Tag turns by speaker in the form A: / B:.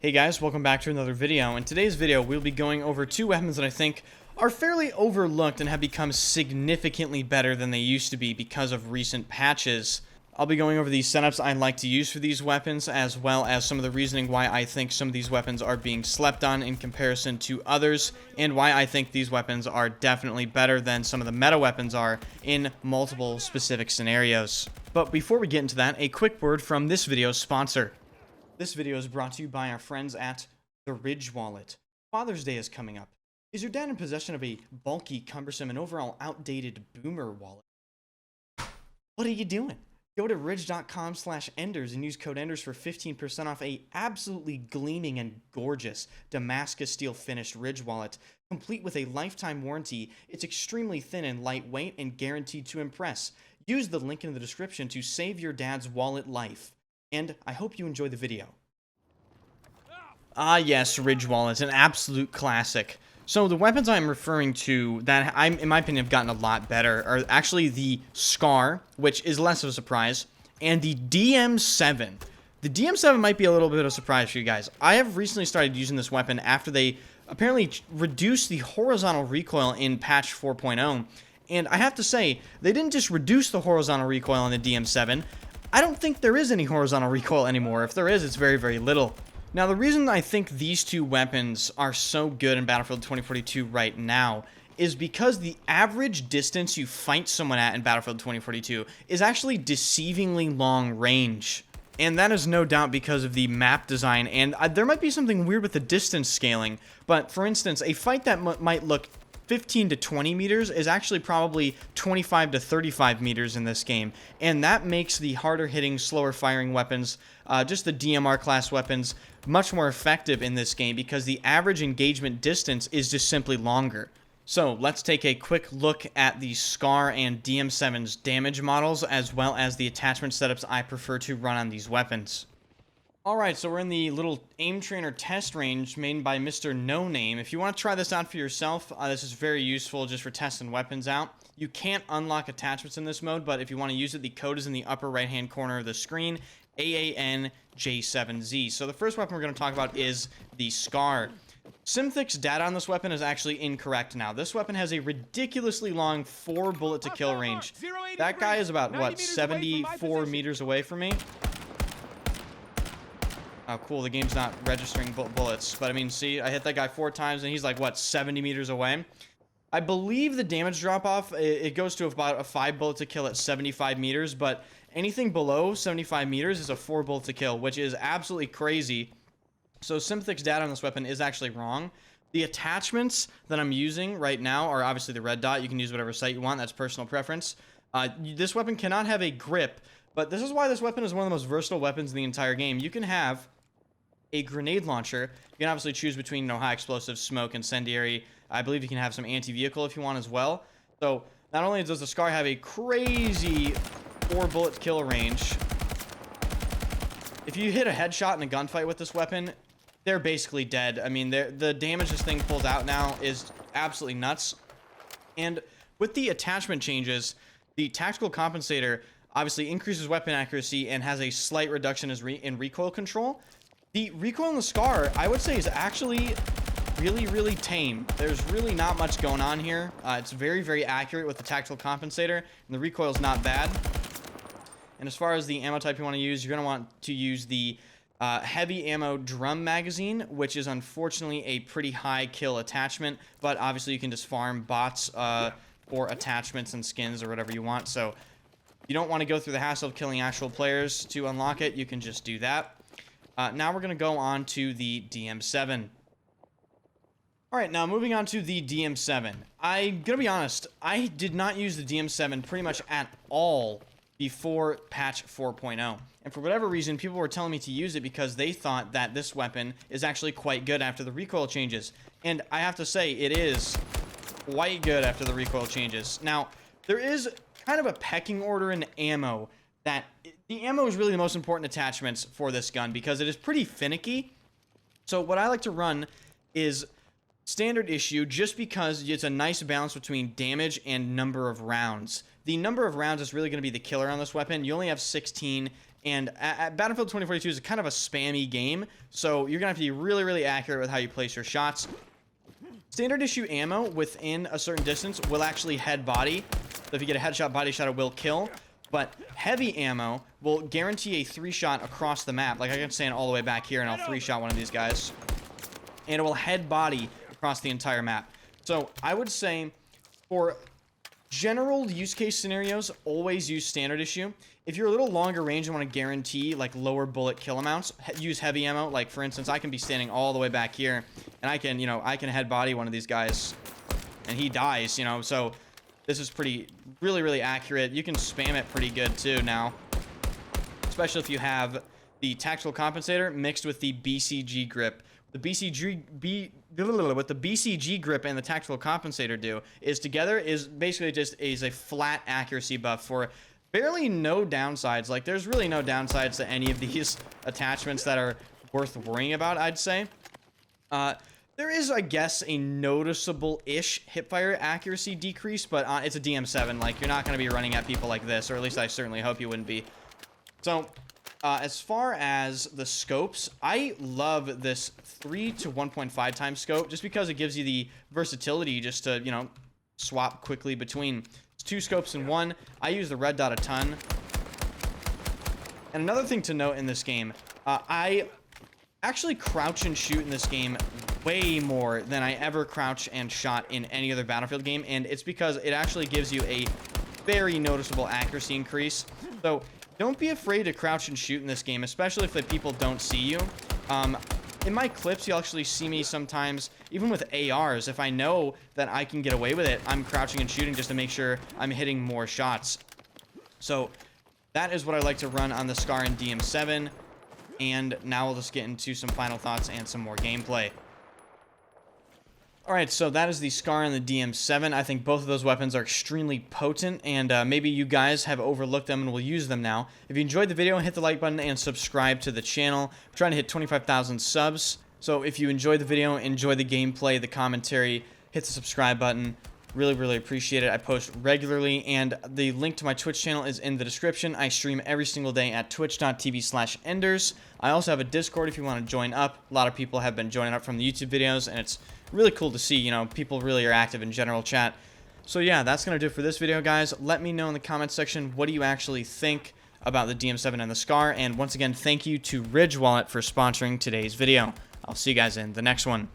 A: Hey guys, welcome back to another video. In today's video, we'll be going over two weapons that I think are fairly overlooked and have become significantly better than they used to be because of recent patches. I'll be going over these setups I like to use for these weapons, as well as some of the reasoning why I think some of these weapons are being slept on in comparison to others, and why I think these weapons are definitely better than some of the meta weapons are in multiple specific scenarios. But before we get into that, a quick word from this video's sponsor. This video is brought to you by our friends at the Ridge Wallet. Father's Day is coming up. Is your dad in possession of a bulky, cumbersome, and overall outdated boomer wallet? What are you doing? Go to ridge.com/enders and use code ENDERS for 15% off a absolutely gleaming and gorgeous Damascus steel finished Ridge wallet, complete with a lifetime warranty. It's extremely thin and lightweight and guaranteed to impress. Use the link in the description to save your dad's wallet life. And I hope you enjoy the video. Ah yes, Ridge Wallet, an absolute classic. So the weapons I'm referring to that in my opinion have gotten a lot better are actually the SCAR, which is less of a surprise, and the DM7. The DM7 might be a little bit of a surprise for you guys. I have recently started using this weapon after they apparently reduced the horizontal recoil in patch 4.0, and I have to say, they didn't just reduce the horizontal recoil on the DM7. I don't think there is any horizontal recoil anymore. If there is, it's very, very little. Now, the reason I think these two weapons are so good in Battlefield 2042 right now is because the average distance you fight someone at in Battlefield 2042 is actually deceivingly long range. And that is no doubt because of the map design, and there might be something weird with the distance scaling, but for instance, a fight that might look 15 to 20 meters is actually probably 25 to 35 meters in this game, and that makes the harder hitting, slower firing weapons, just the DMR class weapons, much more effective in this game because the average engagement distance is just simply longer. So let's take a quick look at the SCAR and DM7's damage models, as well as the attachment setups I prefer to run on these weapons. Alright, so we're in the little aim trainer test range made by Mr. No Name. If you want to try this out for yourself, this is very useful just for testing weapons out. You can't unlock attachments in this mode, but if you want to use it, the code is in the upper right hand corner of the screen, AANJ7Z. So the first weapon we're going to talk about is the SCAR. Simthic's data on this weapon is actually incorrect now. This weapon has a ridiculously long 4 bullet to kill range. That guy is about, what, 74 meters away from me? Oh, cool, the game's not registering bullets. But, I mean, see, I hit that guy 4 times, and he's like, what, 70 meters away? I believe the damage drop-off, it goes to about a 5 bullet to kill at 75 meters, but anything below 75 meters is a 4 bullet to kill, which is absolutely crazy. So, Simthic's data on this weapon is actually wrong. The attachments that I'm using right now are obviously the red dot. You can use whatever sight you want. That's personal preference. This weapon cannot have a grip, but this is why this weapon is one of the most versatile weapons in the entire game. You can have a grenade launcher. You can obviously choose between, you know, high explosive, smoke, incendiary. I believe you can have some anti-vehicle if you want as well. So not only does the SCAR have a crazy 4 bullet kill range, if you hit a headshot in a gunfight with this weapon, they're basically dead. I mean, the damage this thing pulls out now is absolutely nuts. And with the attachment changes, the tactical compensator obviously increases weapon accuracy and has a slight reduction in recoil control. The recoil on the SCAR, I would say, is actually really, really tame. There's really not much going on here. It's very, very accurate with the tactical compensator, and the recoil is not bad. And as far as the ammo type you want to use, you're going to want to use the heavy ammo drum magazine, which is unfortunately a pretty high kill attachment, but obviously you can just farm bots for attachments and skins or whatever you want. So you don't want to go through the hassle of killing actual players to unlock it. You can just do that. Now we're going to go on to the DM7. Alright, now moving on to the DM7. I'm going to be honest, I did not use the DM7 pretty much at all before patch 4.0. And for whatever reason, people were telling me to use it because they thought that this weapon is actually quite good after the recoil changes. And I have to say, it is quite good after the recoil changes. Now, there is kind of a pecking order in ammo that the ammo is really the most important attachments for this gun because it is pretty finicky. So what I like to run is standard issue just because it's a nice balance between damage and number of rounds. the number of rounds is really going to be the killer on this weapon. You only have 16, and at Battlefield 2042 is kind of a spammy game, so you're going to have to be really, really accurate with how you place your shots. Standard issue ammo within a certain distance will actually head body. So if you get a headshot, body shot, it will kill. But heavy ammo will guarantee a 3-shot across the map. Like I can stand all the way back here and I'll 3-shot one of these guys. And it will head body across the entire map. So I would say for general use case scenarios, always use standard issue. If you're a little longer range and want to guarantee like lower bullet kill amounts, use heavy ammo. Like for instance, I can be standing all the way back here and I can, I can head body one of these guys and he dies, so this is really, really accurate. You can spam it pretty good too now, especially if you have the tactical compensator mixed with the BCG grip. What the BCG grip and the tactical compensator do is together is basically just a flat accuracy buff for barely no downsides. Like there's really no downsides to any of these attachments that are worth worrying about, I'd say. There is, I guess, a noticeable-ish hipfire accuracy decrease, but it's a DM7. Like, you're not going to be running at people like this, or at least I certainly hope you wouldn't be. So, as far as the scopes, I love this 3 to 1.5 times scope, just because it gives you the versatility just to, swap quickly between. It's 2 scopes in 1. I use the red dot a ton. And another thing to note in this game, I actually crouch and shoot in this game way more than I ever crouch and shot in any other Battlefield game, and it's because it actually gives you a very noticeable accuracy increase. So don't be afraid to crouch and shoot in this game, especially if the people don't see you. In my clips, you'll actually see me sometimes, even with ARs, if I know that I can get away with it, I'm crouching and shooting just to make sure I'm hitting more shots. So that is what I like to run on the SCAR and DM7. And now we'll just get into some final thoughts and some more gameplay. Alright, so that is the SCAR and the DM7. I think both of those weapons are extremely potent, and maybe you guys have overlooked them and will use them now. If you enjoyed the video, hit the like button and subscribe to the channel. I'm trying to hit 25,000 subs. So if you enjoyed the video, enjoy the gameplay, the commentary, hit the subscribe button. Really, really appreciate it. I post regularly, and the link to my Twitch channel is in the description. I stream every single day at twitch.tv/enders. I also have a Discord if you want to join up. A lot of people have been joining up from the YouTube videos, and it's really cool to see, people really are active in general chat. So yeah, that's going to do it for this video, guys. Let me know in the comments section, what do you actually think about the DM7 and the SCAR? And once again, thank you to Ridge Wallet for sponsoring today's video. I'll see you guys in the next one.